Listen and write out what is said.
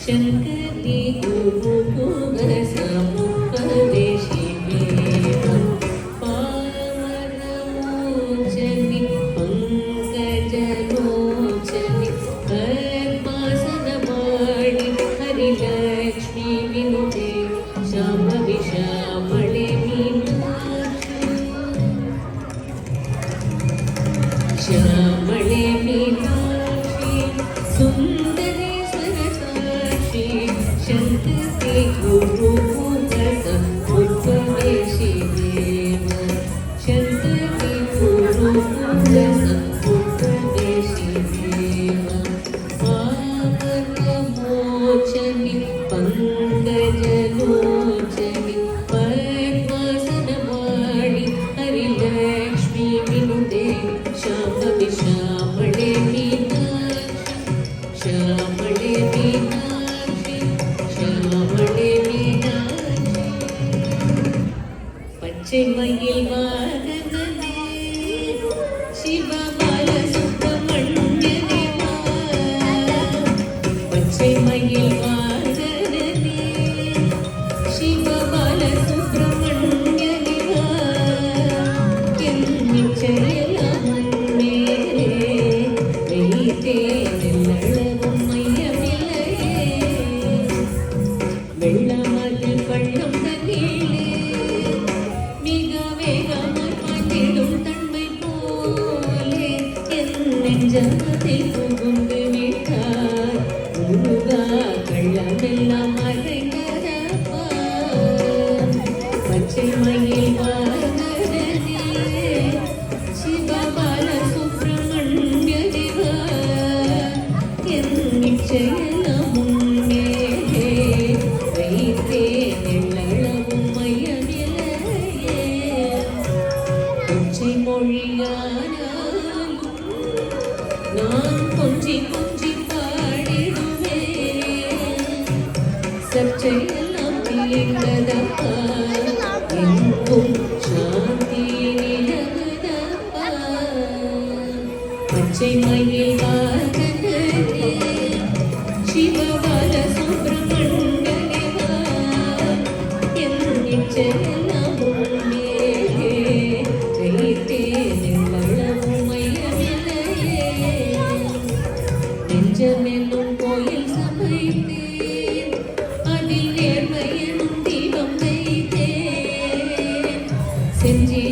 शंकरी गुरुपुरसमुपदेशि मेवं पावनमोचनि पंकजलोचनि पद्मासनमाणि हरिलक्ष्मी विनुते शाम्भवी श्यामळे मीनाक्षि श्यामळे मीनाक्षि सुन्दरे शंकरी गुरुपुरसमुपदेशि मेवं शंकरी गुरुपुरसमुपदेशि मेवं पावनमोचनि पंकजलोचनि पद्मासनमाणि हरिलक्ष्मी विनुते शाम्भवी श्यामळे मीनाक्षि श्यामळे मीनाक्षि श्यामळे मीनाक्षि பச்சை மயில் வாகனனே சிவபால சுப்பிரமணியனே பச்சை மயில் வாகனனே சிவபால சுப்பிரமணியனே என் நிச்சயம் மேலே வைத்தே நெல்லளவும் மையமில்லையே வெள்ளமதில் பள்ளம் தண்ணீரே மிக வேகமாய் பாய்ந்திடும் தன்மை போலே என் நெஞ்சத்தில் புகுந்து விட்டாய் முருகா கள்ளமெல்லாம் மறைந்ததப்பா பச்சை மயில் வாகனனே சிவபால சுப்பிரமணியனே என் நிச்சயம் முன்னே வைத்தே நெல்லளவும் மையமில்லையே கொச்சை மொழியானாலும் நான் கொஞ்சி கொஞ்சி பாடிடுவேன் சர்ச்சையெல்லாம் தீர்ந்ததப்பா எங்கும் சாந்தி நிலவுதப்பா பச்சை மயில் வாகனனே சிவபால சுப்பிரமணியனே என் நிச்சயம் முன்னே வைத்தே நெல்லளவும் மையமில்லையே நெஞ்சமென்னும் கோயில் சமைத்தேன் அதில் நேர்மை எனும் தீபம் வைத்தேன் செஞ்சே